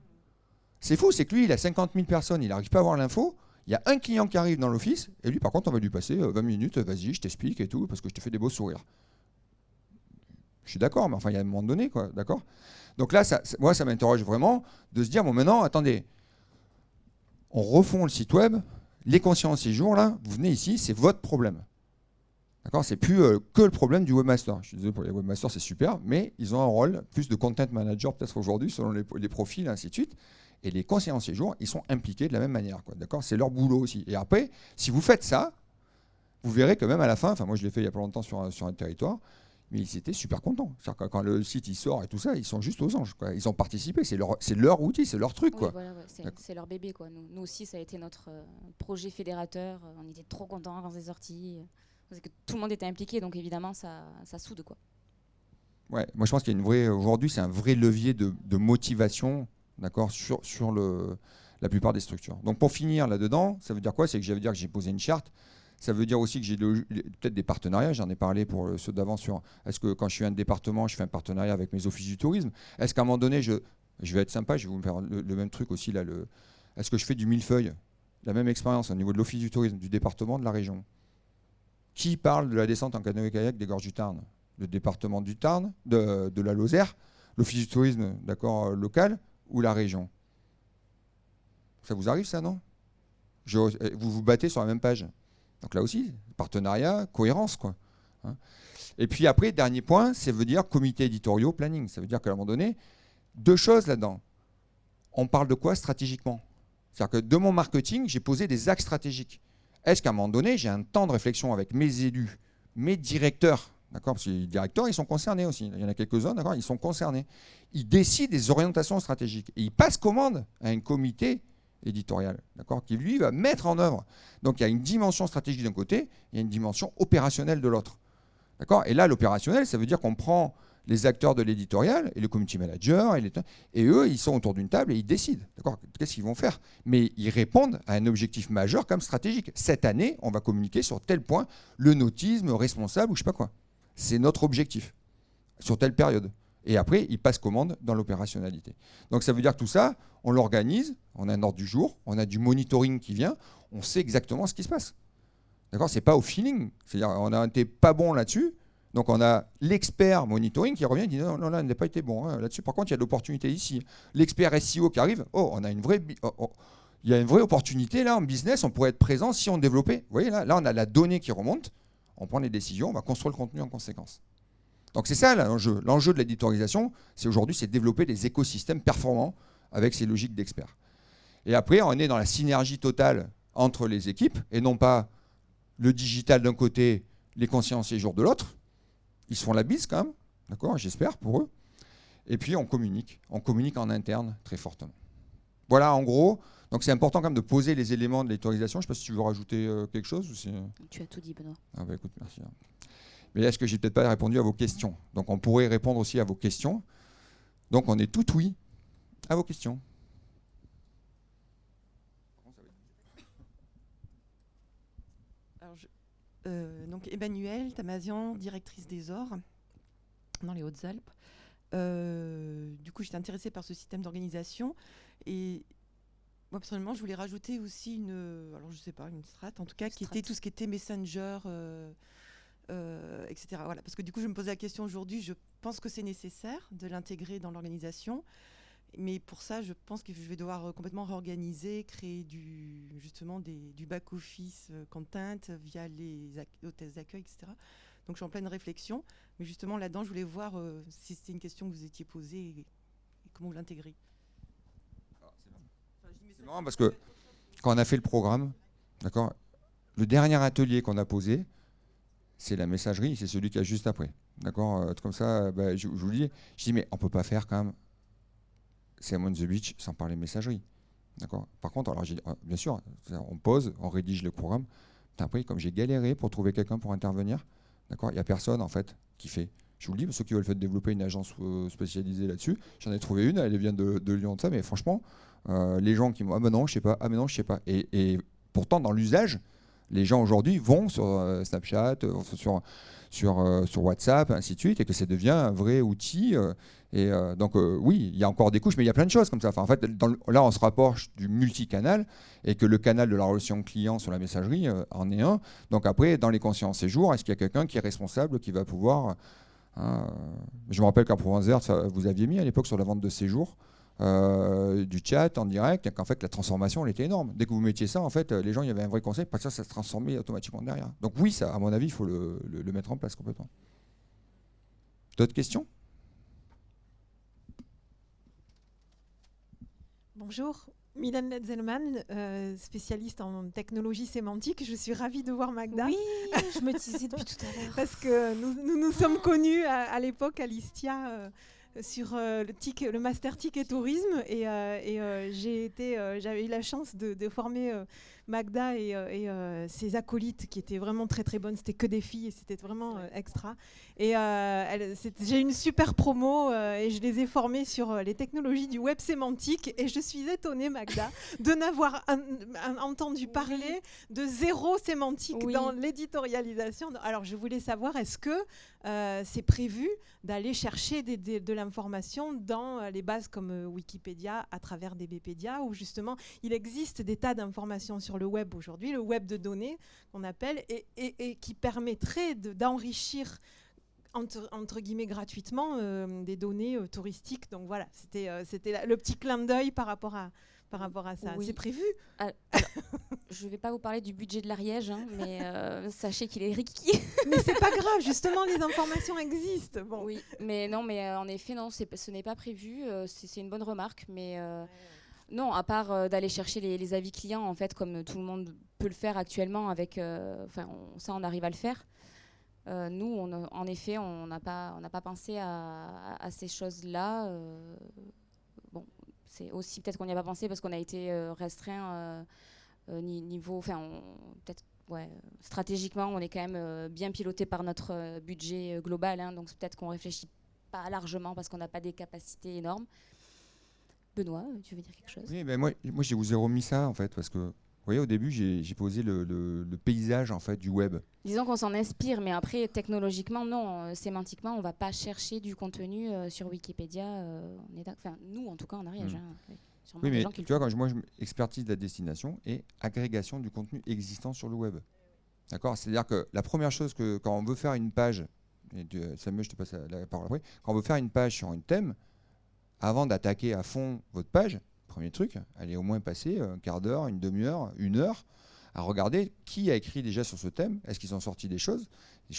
C'est fou, c'est que lui, il a 50 000 personnes, il n'arrive pas à avoir l'info. Il y a un client qui arrive dans l'office, et lui, par contre, on va lui passer 20 minutes, vas-y, je t'explique et tout, parce que je te fais des beaux sourires. Je suis d'accord, mais enfin, il y a un moment donné, quoi, d'accord? Donc là, moi, ça m'interroge vraiment de se dire, bon, maintenant, attendez, on refond le site web, les conscients ces jours là, vous venez ici, c'est votre problème. D'accord, c'est plus que le problème du webmaster. Je suis désolé pour les webmasters, c'est super, mais ils ont un rôle plus de content manager peut-être aujourd'hui selon les profils, ainsi de suite. Et les conseillers en séjour, ils sont impliqués de la même manière. D'accord, c'est leur boulot aussi. Et après, si vous faites ça, vous verrez que même à la fin, enfin moi je l'ai fait il y a pas longtemps sur un territoire, mais ils étaient super contents. C'est-à-dire que quand le site il sort et tout ça, ils sont juste aux anges, quoi. Ils ont participé, c'est leur outil, c'est leur truc. Oui, Quoi. voilà, ouais, c'est leur bébé. Quoi. Nous aussi, ça a été notre projet fédérateur. On était trop contents quand c'est sorti. Parce que tout le monde était impliqué, donc évidemment, ça soude. Quoi. Ouais, moi je pense qu'il y a une vraie. Aujourd'hui, c'est un vrai levier de motivation, d'accord, sur la plupart des structures. Donc pour finir là-dedans, ça veut dire quoi? C'est que j'avais dire que j'ai posé une charte. Ça veut dire aussi que j'ai peut-être des partenariats. J'en ai parlé pour ceux d'avant sur est-ce que quand je suis un département, je fais un partenariat avec mes offices du tourisme? Est-ce qu'à un moment donné, je vais être sympa, je vais vous faire le même truc aussi là. Est-ce que je fais du millefeuille? La même expérience au niveau de l'office du tourisme, du département, de la région. Qui parle de la descente en canoë-kayak des gorges du Tarn? Le département du Tarn, de la Lozère, l'office du tourisme, d'accord, local, ou la région? Ça vous arrive ça, non? Vous vous battez sur la même page. Donc là aussi, partenariat, cohérence, quoi. Hein. Et puis après, dernier point, ça veut dire comité éditoriaux, planning. Ça veut dire qu'à un moment donné, deux choses là-dedans. On parle de quoi stratégiquement? C'est-à-dire que de mon marketing, j'ai posé des axes stratégiques. Est-ce qu'à un moment donné, j'ai un temps de réflexion avec mes élus, mes directeurs, d'accord? Parce que les directeurs, ils sont concernés aussi. Il y en a quelques-uns, d'accord? Ils sont concernés. Ils décident des orientations stratégiques. Et ils passent commande à un comité éditorial, d'accord, qui lui va mettre en œuvre. Donc il y a une dimension stratégique d'un côté, il y a une dimension opérationnelle de l'autre. D'accord? Et là, l'opérationnel, ça veut dire qu'on prend les acteurs de l'éditorial et le community manager, et eux, ils sont autour d'une table et ils décident. D'accord? Qu'est-ce qu'ils vont faire? Mais ils répondent à un objectif majeur comme stratégique. Cette année, on va communiquer sur tel point, le nautisme responsable ou je sais pas quoi. C'est notre objectif sur telle période. Et après, ils passent commande dans l'opérationnalité. Donc ça veut dire que tout ça, on l'organise, on a un ordre du jour, on a du monitoring qui vient, on sait exactement ce qui se passe. D'accord? C'est pas au feeling. C'est-à-dire on a été pas bon là-dessus, donc on a l'expert monitoring qui revient et dit non, non, là, on n'a pas été bon. Hein. Là-dessus, par contre, il y a de l'opportunité ici. L'expert SEO qui arrive, oh, on a une vraie... il y a une vraie opportunité là en business, on pourrait être présent si on développait. Vous voyez, là, on a la donnée qui remonte, on prend les décisions, on va construire le contenu en conséquence. Donc c'est ça l'enjeu. L'enjeu de l'éditorialisation, c'est aujourd'hui, c'est développer des écosystèmes performants avec ces logiques d'experts. Et après, on est dans la synergie totale entre les équipes, et non pas le digital d'un côté, les consciences séjours de l'autre. Ils se font la bise quand même, d'accord, j'espère pour eux. Et puis on communique en interne très fortement. Voilà en gros, donc c'est important quand même de poser les éléments de l'autorisation. Je ne sais pas si tu veux rajouter quelque chose. Ou si... Tu as tout dit, Benoît. Ah bah écoute, merci. Mais est-ce que j'ai peut-être pas répondu à vos questions? Donc on pourrait répondre aussi à vos questions. Donc on est tout oui à vos questions. Alors donc Emmanuelle Tamazian, directrice des ORS dans les Hautes-Alpes. Du coup, j'étais intéressée par ce système d'organisation et moi personnellement, je voulais rajouter aussi alors je sais pas, une strate en tout cas, qui était tout ce qui était Messenger, etc. Voilà, parce que du coup, je me posais la question aujourd'hui. Je pense que c'est nécessaire de l'intégrer dans l'organisation. Mais pour ça, je pense que je vais devoir complètement réorganiser, créer justement du back-office content via les hôtesses d'accueil, etc. Donc, je suis en pleine réflexion. Mais justement, là-dedans, je voulais voir si c'était une question que vous étiez posée et comment vous l'intégrez. C'est marrant parce que quand on a fait le programme, d'accord, le dernier atelier qu'on a posé, c'est la messagerie, c'est celui qui a juste après. D'accord, comme ça, je vous dis, je dis, mais on ne peut pas faire quand même Sam on the Beach sans parler messagerie. D'accord. Par contre, alors bien sûr, on pose, on rédige le programme. Après, comme j'ai galéré pour trouver quelqu'un pour intervenir, d'accord, il n'y a personne en fait qui fait. Je vous le dis, ceux qui veulent développer une agence spécialisée là-dessus, j'en ai trouvé une, elle vient de Lyon de ça, mais franchement, les gens qui m'ont ah ben non, je sais pas, ah ben non, je sais pas. Et pourtant, dans l'usage, les gens aujourd'hui vont sur Snapchat, sur WhatsApp, ainsi de suite, et que ça devient un vrai outil. Donc oui, il y a encore des couches, mais il y a plein de choses comme ça. Enfin, en fait, là, on se rapproche du multicanal et que le canal de la relation client sur la messagerie en est un. Donc après, dans les consciences séjours, est-ce qu'il y a quelqu'un qui est responsable, qui va pouvoir... je me rappelle qu'à Provence-Verte, vous aviez mis à l'époque sur la vente de séjours du chat en direct, et qu'en fait la transformation elle était énorme. Dès que vous mettiez ça, en fait, les gens, il y avait un vrai concept, parce que ça se transformait automatiquement derrière. Donc oui, ça, à mon avis, il faut le mettre en place complètement. D'autres questions ? Bonjour, Mylène Letzelman, spécialiste en technologie sémantique. Je suis ravie de voir Magda. Oui, je me disais depuis tout à l'heure. Parce que nous sommes connus à l'époque à l'ISTIA sur le Master TIC et Tourisme. Et j'avais eu la chance de former Magda et ses acolytes qui étaient vraiment très très bonnes. C'était que des filles et c'était vraiment extra. Et j'ai une super promo et je les ai formées sur les technologies du web sémantique. Et je suis étonnée, Magda, de n'avoir entendu parler de zéro sémantique dans l'éditorialisation. Alors je voulais savoir, est-ce que c'est prévu d'aller chercher de l'information dans les bases comme Wikipédia à travers DBpedia, où justement il existe des tas d'informations sur le web aujourd'hui, le web de données qu'on appelle, et qui permettrait d'enrichir entre guillemets gratuitement des données touristiques. Donc voilà, c'était le petit clin d'œil par rapport à ça. Oui. C'est prévu. Alors, je ne vais pas vous parler du budget de l'Ariège, mais sachez qu'il est riqui. Mais c'est pas grave, justement, les informations existent. Bon. Oui, mais non, mais en effet, non, ce n'est pas prévu. C'est une bonne remarque, mais non, à part d'aller chercher les avis clients, en fait, comme tout le monde peut le faire actuellement, avec, ça, on arrive à le faire. Nous, en effet, on n'a pas pensé à ces choses-là. Bon, c'est aussi peut-être qu'on n'y a pas pensé parce qu'on a été restreint niveau, peut-être. Ouais, stratégiquement, on est quand même bien piloté par notre budget global, hein, donc peut-être qu'on réfléchit pas largement parce qu'on n'a pas des capacités énormes. Benoît, tu veux dire quelque chose ? Oui, moi j'ai vous zéro mis ça en fait, parce que vous voyez, au début j'ai posé le paysage en fait du web. Disons qu'on s'en inspire, mais après technologiquement non, sémantiquement on va pas chercher du contenu sur Wikipédia. Nous en tout cas en Ariège. Oui, mais tu vois, quand moi je expertise la destination et agrégation du contenu existant sur le web. D'accord ? C'est-à-dire que la première chose quand on veut faire une page, et Samuel, je te passe la parole après, quand on veut faire une page sur un thème, avant d'attaquer à fond votre page, premier truc, allez au moins passer un quart d'heure, une demi-heure, une heure, à regarder qui a écrit déjà sur ce thème, est-ce qu'ils ont sorti des choses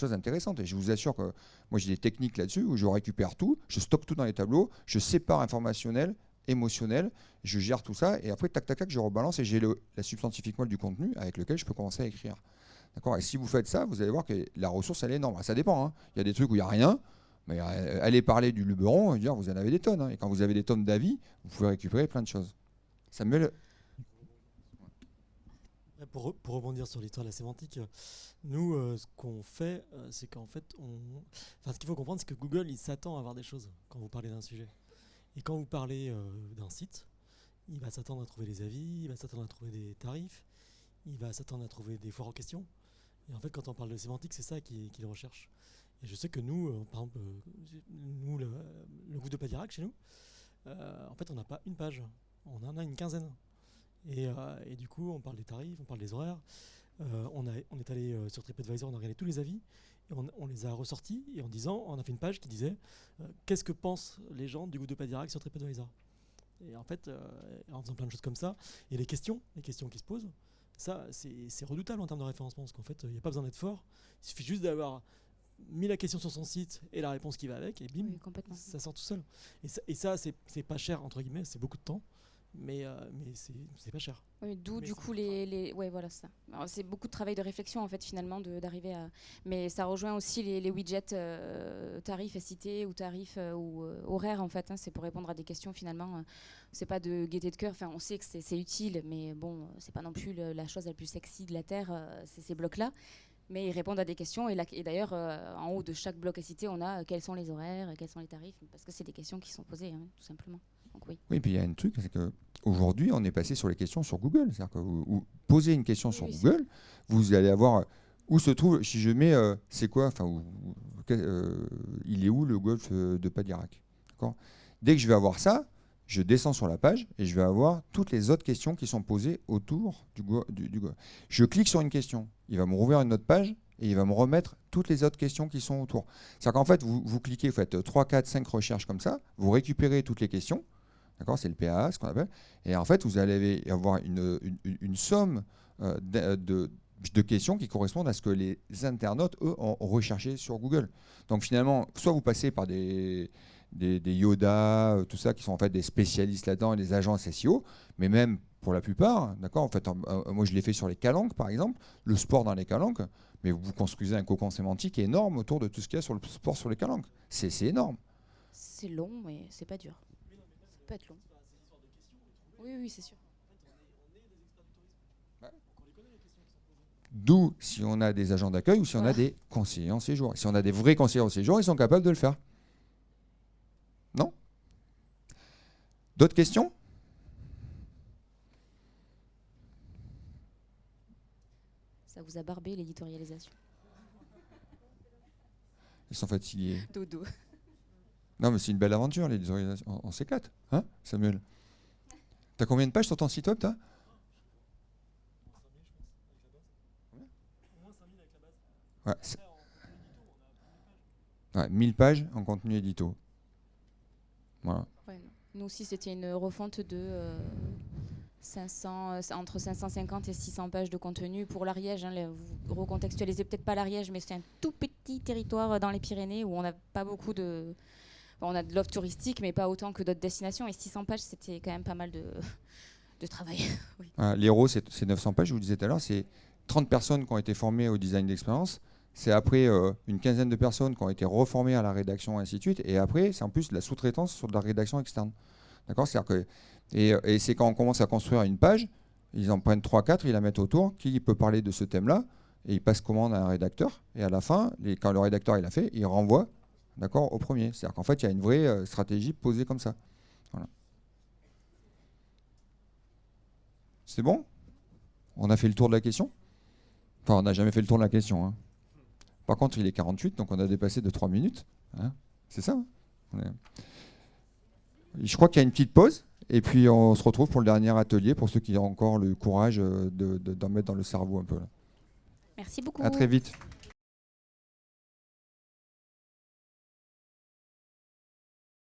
intéressantes. Et je vous assure que moi j'ai des techniques là-dessus où je récupère tout, je stocke tout dans les tableaux, je sépare informationnel, émotionnel, je gère tout ça, et après, tac, tac, tac, je rebalance, et j'ai la substantifique moelle du contenu avec lequel je peux commencer à écrire. D'accord ? Et si vous faites ça, vous allez voir que la ressource, elle est énorme. Ça dépend, hein. Il y a des trucs où il n'y a rien, mais allez parler du Luberon, dire, vous en avez des tonnes. Hein. Et quand vous avez des tonnes d'avis, vous pouvez récupérer plein de choses. Samuel ? Pour rebondir sur l'histoire de la sémantique, nous, ce qu'on fait, c'est qu'en fait, ce qu'il faut comprendre, c'est que Google, il s'attend à avoir des choses quand vous parlez d'un sujet. Et quand vous parlez d'un site, il va s'attendre à trouver des avis, il va s'attendre à trouver des tarifs, il va s'attendre à trouver des foires aux questions. Et en fait, quand on parle de sémantique, c'est ça qu'il recherche. Et je sais que nous, par exemple, nous, le groupe de Padirac, chez nous, en fait, on n'a pas une page, on en a une quinzaine. Et du coup, on parle des tarifs, on parle des horaires. On est allé sur TripAdvisor, on a regardé tous les avis et on les a ressortis. Et en disant, on a fait une page qui disait qu'est-ce que pensent les gens du groupe de Padirac sur TripAdvisor. Et en fait, en faisant plein de choses comme ça, et les questions qui se posent, ça, c'est redoutable en termes de référencement parce qu'en fait, il n'y a pas besoin d'être fort. Il suffit juste d'avoir mis la question sur son site et la réponse qui va avec, et bim, Oui, complètement. ça sort tout seul. Et ça c'est pas cher, entre guillemets, c'est beaucoup de temps. Mais c'est pas cher. Oui, d'où Mais du c'est coup ouais, voilà ça. Alors, c'est beaucoup de travail de réflexion en fait finalement d'arriver à. Mais ça rejoint aussi les widgets tarifs à citer ou tarifs ou horaires en fait. Hein, c'est pour répondre à des questions finalement. C'est pas de gaieté de cœur. Enfin, on sait que c'est utile, mais bon, c'est pas non plus la chose la plus sexy de la terre. C'est ces blocs là. Mais ils répondent à des questions et d'ailleurs en haut de chaque bloc à citer, on a quels sont les horaires, quels sont les tarifs, parce que c'est des questions qui sont posées hein, tout simplement. Donc, oui. Oui, puis il y a un truc, c'est qu'aujourd'hui, on est passé sur les questions sur Google. C'est-à-dire que vous posez une question sur Google, vous allez avoir où se trouve, si je mets, c'est quoi, enfin, il est où le golfe de Padirac. D'accord ? Dès que je vais avoir ça, je descends sur la page et je vais avoir toutes les autres questions qui sont posées autour du golfe. Je clique sur une question, il va me rouvrir une autre page et il va me remettre toutes les autres questions qui sont autour. C'est-à-dire qu'en fait, vous cliquez, vous faites 3, 4, 5 recherches comme ça, vous récupérez toutes les questions. D'accord, c'est le PAA, ce qu'on appelle. Et en fait, vous allez avoir une somme de questions qui correspondent à ce que les internautes, eux, ont recherché sur Google. Donc finalement, soit vous passez par des Yoda, tout ça, qui sont en fait des spécialistes là-dedans, et des agences SEO, mais même pour la plupart, d'accord, en fait, moi je l'ai fait sur les calanques, par exemple, le sport dans les calanques, mais vous construisez un cocon sémantique énorme autour de tout ce qu'il y a sur le sport sur les calanques. C'est énorme. C'est long, mais c'est pas dur. Ça peut être long. Oui, c'est sûr. D'où si on a des agents d'accueil ou si on a des conseillers en séjour. Si on a des vrais conseillers en séjour, ils sont capables de le faire. Non ? D'autres questions ? Ça vous a barbé l'éditorialisation. Ils sont fatigués. Dodo. Non, mais c'est une belle aventure, l'éditorialisation. On s'éclate, hein, Samuel ? T'as combien de pages sur ton site web, toi ? Ouais, 1000 pages en contenu édito. Voilà. Ouais, nous aussi, c'était une refonte de entre 550 et 600 pages de contenu pour l'Ariège. Hein, vous recontextualisez peut-être pas l'Ariège, mais c'est un tout petit territoire dans les Pyrénées où on n'a pas beaucoup de... On a de l'offre touristique, mais pas autant que d'autres destinations. Et 600 pages, c'était quand même pas mal de travail. Oui. L'Hérault, c'est 900 pages, je vous le disais tout à l'heure. C'est 30 personnes qui ont été formées au design d'expérience. C'est après une quinzaine de personnes qui ont été reformées à la rédaction, et ainsi de suite. Et après, c'est en plus de la sous-traitance sur de la rédaction externe. D'accord ? C'est-à-dire que, et c'est quand on commence à construire une page, ils en prennent 3-4, ils la mettent autour. Qui peut parler de ce thème-là ? Et ils passent commande à un rédacteur. Et à la fin, quand le rédacteur il a fait, il renvoie, d'accord, au premier. C'est-à-dire qu'en fait, il y a une vraie stratégie posée comme ça. Voilà. C'est bon ? On a fait le tour de la question ? Enfin, on n'a jamais fait le tour de la question. Hein. Par contre, il est 48, donc on a dépassé de 3 minutes. Hein. C'est ça, hein. Je crois qu'il y a une petite pause. Et puis, on se retrouve pour le dernier atelier, pour ceux qui ont encore le courage d'en mettre dans le cerveau un peu. Là. Merci beaucoup. À très vite.